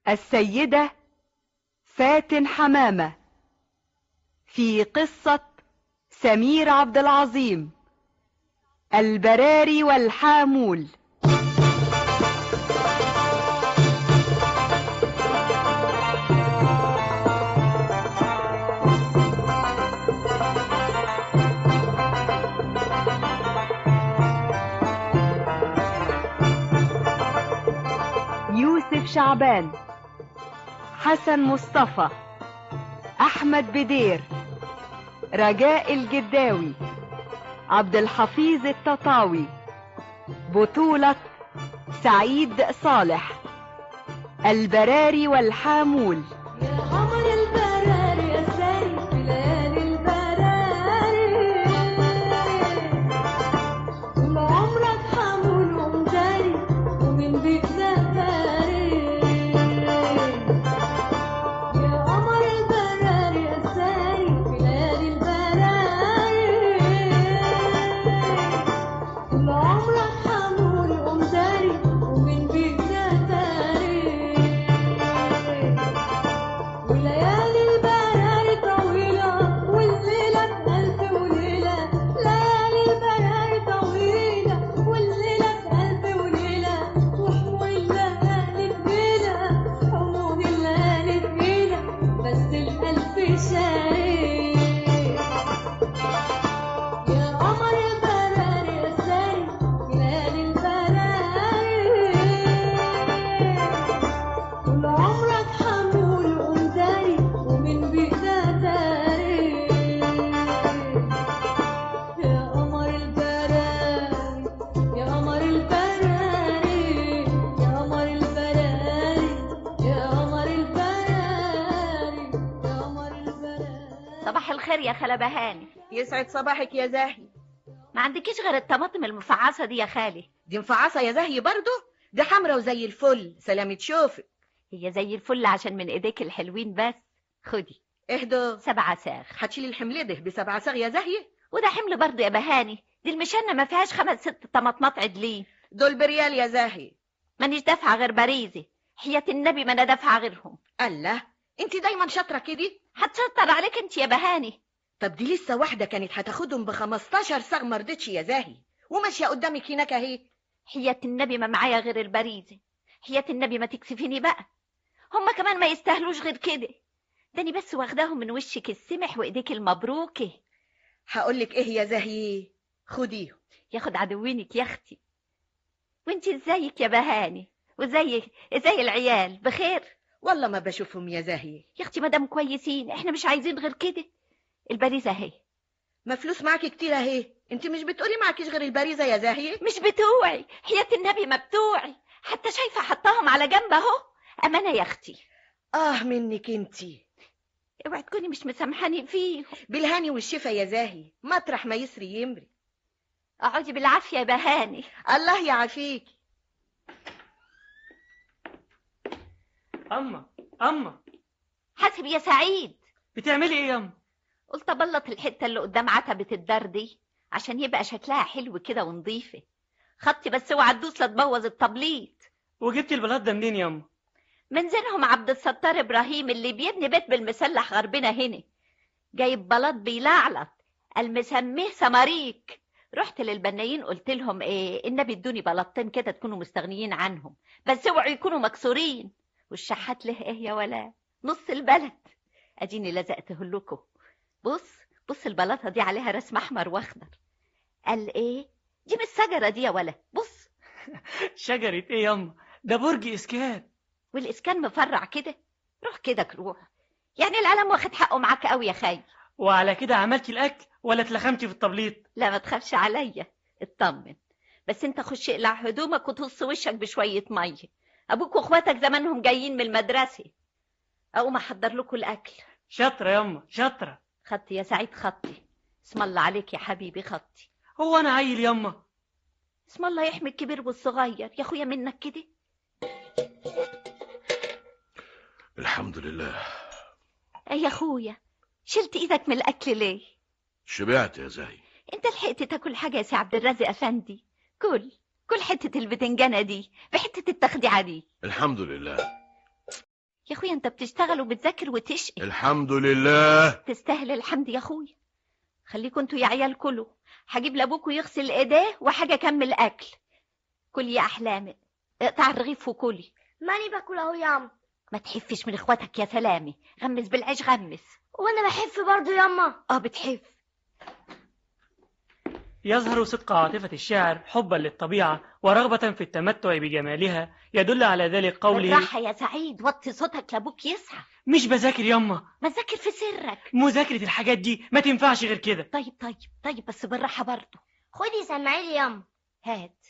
السيدة فاتن حمامة في قصة سمير عبد العظيم، البراري والحامول. يوسف شعبان، حسن مصطفى، احمد بدير، رجاء الجداوي، عبد الحفيظ التطاوي. بطولة سعيد صالح. البراري والحامول. يا قمر البراري يا ساري في ليالي البراري، طول عمرك حامول ومداري ومن بيك زهاري. يا قمر البراري يا ساري في ليالي البراري، طول عمرك حامول ومداري ومن بيك زهاري. وليالي البراري طويلة والليلة بألف وليلة، ليالي البراري طويلة والليلة بألف وليلة، وحمول الليالي تقيلة، حمول الليالي تقيلة، بس القلب شاري. يا قمر البراري يا ساري في ليالي البراري، طول عمرك حمول ومداري ومن بيك داري. يا قمر البراري يا قمر البراري يا قمر البراري يا قمر البراري يا قمر البراري. صباح الخير يا خالة بهاني. يسعد صباحك يا زاهي. ما عندكيش غير الطماطم المفعصة دي يا خالي؟ دي مفعصة يا زاهي برضو؟ دي حمرا وزي الفل، سلامة شوفك. هي زي الفل عشان من ايديك الحلوين بس. خدي اهدوا 7 صاغ. هتشيلي الحمل ده ب7 صاغ يا زاهي؟ وده حمل برضه يا بهاني، دي المشنة ما فيهاش 5 6 طماطمات عدلين. دول بريال يا زاهي. مانيش دافعة غير باريزي، حياة النبي ما انا دافعة غيرهم. الله، انت دايما شاطرة كده. هتشطر عليك انت يا بهاني. طب دي لسه واحدة كانت هتاخدهم ب15 صاغ ما رضتش يا زاهي، وماشية قدامك هناك اهي. حياة النبي ما معايا غير الباريزي، حياة النبي ما تكسفيني بقى. هما كمان ما يستاهلوش غير كده، تاني بس واخداهم من وشك السمح وايديك المبروكه. هقولك ايه يا زاهي، خديهم. ياخد عدوينك يا اختي. وانت ازيك يا بهاني؟ وزي العيال بخير؟ والله ما بشوفهم يا زاهي. يا اختي مادام كويسين احنا مش عايزين غير كده. البريزه اهي. ما فلوس معاكي كتير اهي، انت مش بتقولي معكيش غير البريزة يا زاهي؟ مش بتوعي، حياة النبي ما بتوعي، حتى شايفه حطاهم على جنب اهو. امانه يا اختي. منك انتي. اوعي تكوني مش مسامحاني فيهم. بالهاني والشفا يا زاهي، مطرح ما يسري يمري. اقعدي بالعافيه يا بهاني. الله يعافيكي. أما حاسب يا سعيد. بتعملي إيه يا أما؟ قلت ابلط الحته اللي قدام عتبه الدار دي عشان يبقى شكلها حلو كده ونظيفه. خطي بس اوعى تدوس لا تبوظ التبليط. وجبتي البلاط ده منين يا أما؟ من زينهم عبد الستار ابراهيم اللي بيبني بيت بالمسلح غربنا هنا، جايب بلاط بيلعلط المسميه سماريك. رحت للبنايين قلت لهم ايه، النبي ادوني بلاطين كده تكونوا مستغنيين عنهم، بس اوعوا يكونوا مكسورين. والشحات له ايه يا ولا نص البلد. اديني لزقته لكم. بص البلاطه دي عليها رسم احمر واخضر. قال ايه دي مش الشجره دي يا ولا؟ بص. شجرة إيه يا أما؟ ده برج إسكان. والاسكان مفرع كده. روح كده روح. يعني العالم واخد حقه معاك قوي يا خي. وعلى كده عملتي الأكل ولا اتلخمتي في التبليط؟ لا ما تخافش عليا، اطمن. بس انت خش اقلع هدومك وتغص وشك بشويه ميه. ابوك واخواتك زمانهم جايين من المدرسه. اقوم احضر لكم الاكل. شاطرة يا أما شاطرة. خطي يا سعيد خطي. اسم الله عليك يا حبيبي خطي. هو أنا عيل يا أما؟ اسم الله يحمي الكبير والصغير يا اخويا منك كده. الحمد لله. يا اخويا شلت ايدك من الاكل ليه؟ شبعت يا زاهي. انت لحقت تاكل حاجه يا سي عبد الرازق افندي؟ كل حته البتنجانه دي بحته التخديعه دي. الحمد لله. اخويا انت بتشتغل وبتذاكر وتشقي. الحمد لله. تستاهل الحمد يا اخويا. خليكوا انتوا يا عيال كلوا. هجيب لابوكوا يغسل ايديه وحاجه اكمل اكل. كلي يا احلامي، اقطع الرغيف وكلي. ماني باكل اهو ياما. ما تحفش من اخواتك يا سلامي، غمس بالعيش غمس. وانا بحف برضو ياما. بتحف. يظهر صدق عاطفة الشاعر حبا للطبيعة ورغبة في التمتع بجمالها، يدل على ذلك قوله: بالراحه يا سعيد، وطي صوتك لابوك يصحى. مش بذاكر يما، ما تذاكر في سرك. مذاكرة الحاجات دي ما تنفعش غير كده. طيب بس بالراحه برضه. خدي سمعيلي ياما. هات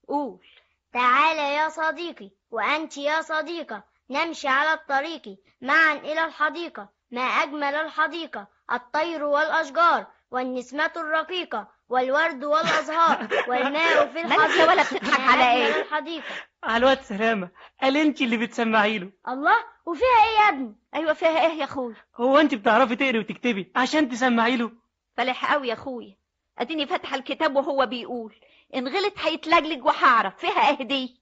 قول. تعالى يا صديقي وأنت يا صديقة، نمشي على الطريق معا إلى الحديقة. ما أجمل الحديقة، الطير والأشجار والنسمة الرقيقة والورد والأزهار والماء في مالك الحديقة. ولا بتضحك ما على أجمل ايه؟ الحديقة. على الواد سلامة، قال انت اللي بتسمعي له. الله، وفيها إيه يا ابني؟ ايوه فيها ايه يا اخويا؟ هو انت بتعرفي تقري وتكتبي عشان تسمعي له؟ فالح قوي يا اخويا، اديني فاتحه الكتاب وهو بيقول ان غلط هيتلجلج وهعرف. فيها ايه دي؟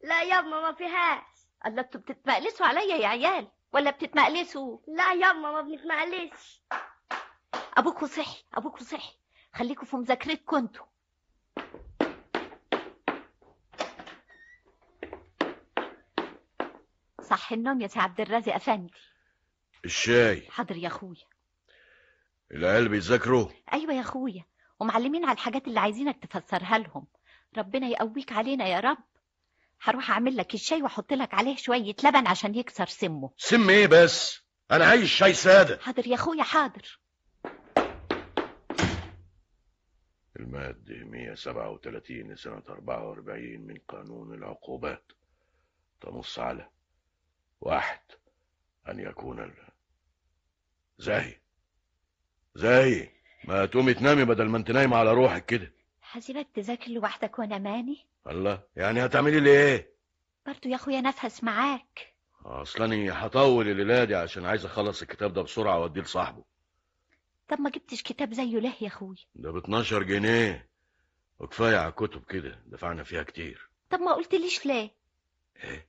لا ياما ما فيهاش. الله، انتوا بتتمقلسوا عليا يا عيال ولا بتتمقلسوا؟ لا ياما ما بنتمقلش. ابوكوا صحي، خليكوا في مذاكرتكم انتوا. صح النوم يا سي عبد الرازق افندي. الشاي. حاضر يا اخويا. العيال بيذاكروا؟ ايوه يا اخويا، ومعلمين على الحاجات اللي عايزينك تفسرها لهم. ربنا يقويك علينا يا رب. هروح اعمل لك الشاي واحط لك عليه شويه لبن عشان يكسر سمه. سم ايه بس؟ انا عايز شاي ساده. حاضر يا اخويا حاضر. المادة 137 لسنة 44 من قانون العقوبات تنص على: 1. أن يكون زاهي ما تقومي تنامي بدل ما انت نايمة على روحك كده. هسيبك تذاكر لوحدك وانا ماني؟ الله، يعني هتعملي لي ايه؟ برضو يا اخويا نفس معاك. اصلاني هطول الليلة دي عشان عايز اخلص الكتاب ده بسرعة واديه لصاحبه. طب ما جبتش كتاب زيه ليه يا اخويا؟ ده ب12 جنيه وكفاية على الكتب كده، دفعنا فيها كتير. طب ما قلتليش ليه؟ ايه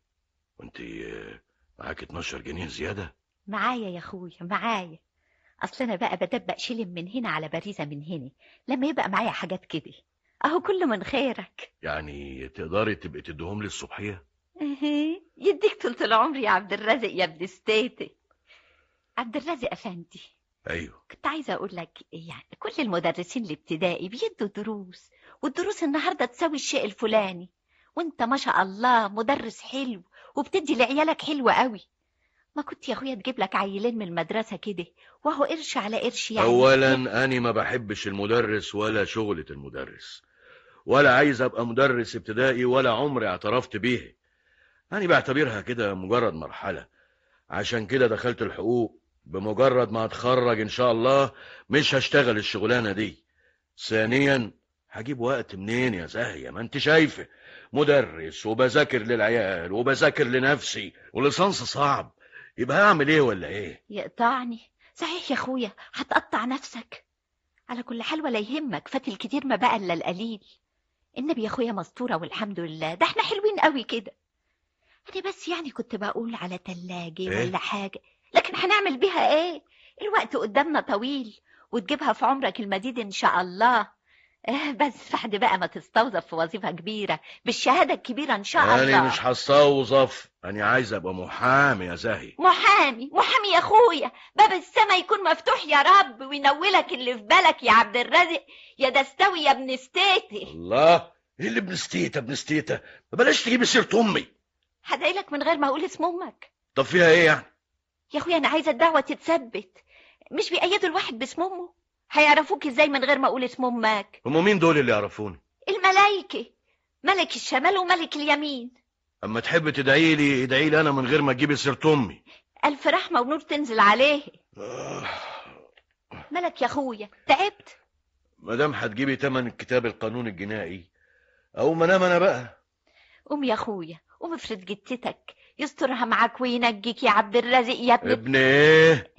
وانت معاك 12 جنيه زيادة؟ معايا يا اخويا معايا. اصل انا بقى بدبق شيلم من هنا على باريزه من هنا لما يبقى معايا حاجات كده. اهو كله من خيرك. يعني تقدري تبقي تديهم لي الصبحية؟ يديك طول العمر يا عبد الرازق يا ابن ستيتي. عبد الرازق افندي، ايوه. كنت عايزه اقول لك يعني كل المدرسين الابتدائي بيدوا دروس، والدروس النهارده تساوي الشيء الفلاني، وانت ما شاء الله مدرس حلو وبتدي لعيالك حلوه قوي. ما كنت يا اخويا تجيب لك عيلين من المدرسه كده وهو قرش على قرش يعني. اولا انا ما بحبش المدرس ولا شغلة المدرس، ولا عايز ابقى مدرس ابتدائي ولا عمري اعترفت بيه. انا بعتبرها كده مجرد مرحلة، عشان كده دخلت الحقوق. بمجرد ما اتخرج ان شاء الله مش هشتغل الشغلانة دي. ثانيا هجيب وقت منين يا زاهية؟ ما انت شايفة مدرس وبذاكر للعيال وبذاكر لنفسي وليسانس صعب، يبقى هعمل ايه ولا ايه؟ يقطعني صحيح يا اخويا، هتقطع نفسك. على كل حال ولا يهمك، فات الكتير ما بقى الا القليل. النبي يا اخويا مستوره والحمد لله، ده احنا حلوين قوي كده. انا بس يعني كنت بقول على تلاجة إيه؟ ولا حاجه، لكن هنعمل بيها ايه؟ الوقت قدامنا طويل وتجيبها في عمرك المديد ان شاء الله. بس بعد بقى ما تستوظف في وظيفه كبيره بالشهاده الكبيره ان شاء الله. انا مش هستوظف، انا عايز ابقى محامي يا زاهي. محامي يا اخويا، باب السما يكون مفتوح يا رب وينولك اللي في بالك يا عبد الرازق يا دستوي يا ابن ستيتي. الله، ايه اللي ابن ستيتة؟ ما بلاش تجيبي سيرة امي. هدعيلك من غير ما اقول اسم امك. طب فيها ايه يعني؟ يا اخويا انا عايزه الدعوه تتثبت، مش بيأيدوا الواحد باسم امه. هيعرفوك ازاي من غير ما اقول اسم امك؟ هم مين دول اللي يعرفوني؟ الملايكه، ملك الشمال وملك اليمين. اما تحب تدعي لي ادعي لي انا من غير ما تجيبي سيرة امي. الف رحمه ونور تنزل عليه. ملك يا اخويا، تعبت؟ ما دام هتجيبي تمن الكتاب القانون الجنائي او ما انام انا بقى. قوم يا اخويا، قوم افرد جتتك يسترها معاك وينجيك يا عبد الرازق يا ابن ايه؟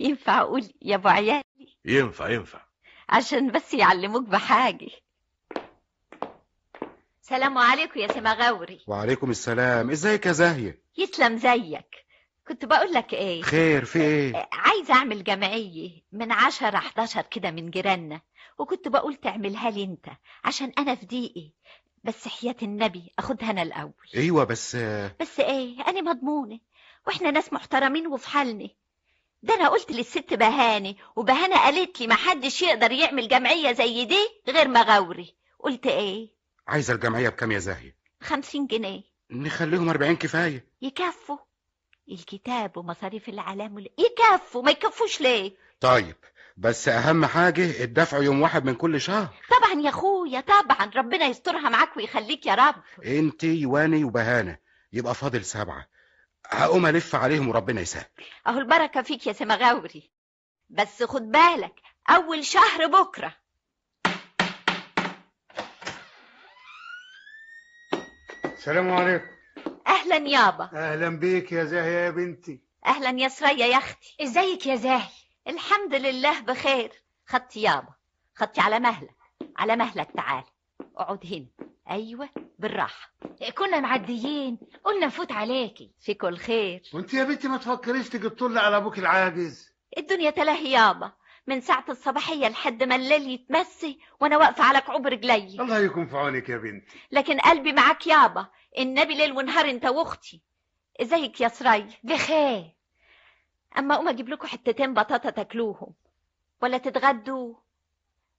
ينفع اقول يا ابو عيالي؟ ينفع. عشان بس يعلموك بحاجه. سلام عليكم يا سمغاوري. وعليكم السلام. ازيك يا زاهية؟ يسلم زيك. كنت بقول لك ايه؟ خير، في ايه؟ عايزه اعمل جمعيه من 10-11 كده من جيراننا، وكنت بقول تعملها لي انت عشان انا في ضيقي، بس حياة النبي اخدها انا الاول. ايوه بس ايه؟ انا مضمونه واحنا ناس محترمين وفي حالنا. ده انا قلت للست بهانه، وبهانه قالت لي محدش يقدر يعمل جمعيه زي دي غير مغاوري. قلت ايه؟ عايزة الجمعية بكام يا زاهية؟ 50 جنيه. نخليهم 40 كفاية. يكفوا؟ الكتاب ومصاريف العلام يكفوا، ما يكفوش ليه؟ طيب بس اهم حاجة الدفع يوم 1 من كل شهر. طبعا يا اخويا طبعا، ربنا يسترها معاك ويخليك يا رب. انتي واني وبهانة، يبقى فاضل 7. هقوم الف عليهم وربنا يسهل. اهو البركه فيك يا سمغاوري، بس خد بالك اول شهر بكره. السلام عليكم. اهلا يابا. اهلا بيك يا زاهية يا بنتي. اهلا يا سرية يا اختي. ازيك يا زاهي؟ الحمد لله بخير. خدتي يابا، خدتي على مهلك، على مهلك. تعال اقعد هنا. ايوه بالراحه. كنا معديين قلنا نفوت عليكي. فيكوا الخير. وانت يا بنتي ما تفكريش تيجي تطلي على ابوك العاجز. الدنيا تلاهي يابا، من ساعة الصباحية لحد ما الليل يتمسي وانا واقفة على كعوب رجلي. الله يكون في عونك يا بنتي. لكن قلبي معاك يابا، النبي ليل ونهار انت واختي. ازيك يا سرية؟ بخير. اما اقوم اجيب لكم حتتين بطاطا تاكلوهم ولا تتغدوا؟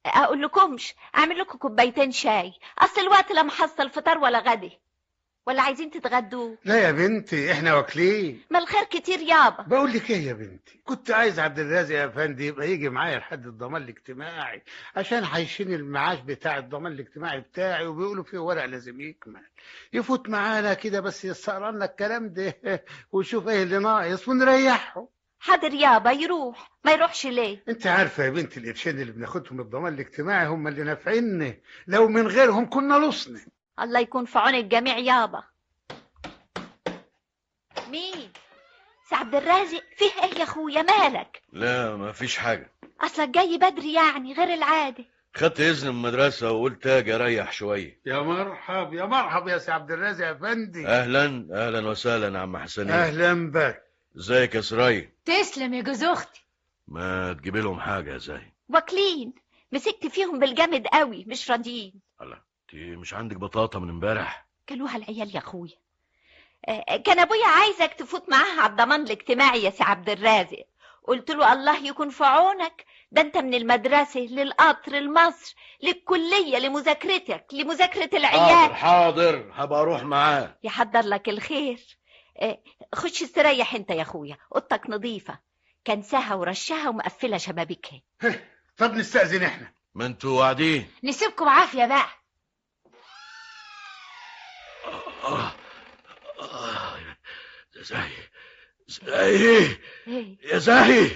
اقول لكمش اعمل لكم كوبايتين شاي، اصل الوقت لا محصل فطار ولا غدا. ولا عايزين تتغدوا؟ لا يا بنتي احنا واكلين. ما الخير كتير يابا. بقول لك ايه يا بنتي، كنت عايز عبد الرازق يا افندي يبقى يجي معايا لحد الضمان الاجتماعي عشان هيشيل المعاش بتاع الضمان الاجتماعي بتاعي، وبيقولوا فيه ورق لازم يكمل. يفوت معانا كده بس يسهر لنا الكلام ده ويشوف ايه اللي ناقص ونريحه. حاضر يابا، يروح. ما يروحش ليه؟ انت عارفه يا بنتي القرشين اللي بناخدهم من الضمان الاجتماعي هم اللي نافعيننا، لو من غيرهم كنا لصنا. الله يكون في عون الجميع يابا. مين؟ سي عبد الرازق؟ فيه ايه يا اخويا مالك؟ لا ما فيش حاجة. اصلك جاي بدري يعني غير العادة. خدت اذن من المدرسة وقلت اجي اريح شوية. يا مرحب يا مرحب يا سي عبد الرازق يا افندي. اهلا اهلا وسهلا يا عم حسنين. اهلا بك. ازيك يا سراي؟ تسلم يا جوز اختي. ما تجيب لهم حاجة يا زاهي. واكلين، مسكت فيهم بالجامد قوي مش راضيين. الله، انت مش عندك بطاطا من امبارح؟ كلوها العيال يا اخويا. كان ابويا عايزك تفوت معاها على الضمان الاجتماعي يا سي عبد الرازق. قلت له الله يكون في عونك، ده انت من المدرسة للقطر لمصر للكلية لمذاكرتك لمذاكرة العيال. حاضر هبقى اروح معاه. يحضر لك الخير. خش استريح انت يا اخويا، اوضتك نظيفة كنسها ورشها ومقفلة شبابيكها. طب نستأذن احنا. ما انتوا قاعدين. نسيبكم عافية بقى. يا زاهي زاهي يا زاهي.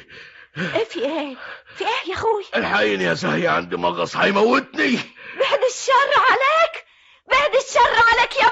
ايه في ايه؟ في ايه يا اخوي؟ الحقيني يا زاهي، عندي مغص هيموتني. بعد الشر عليك، بعد الشر عليك يا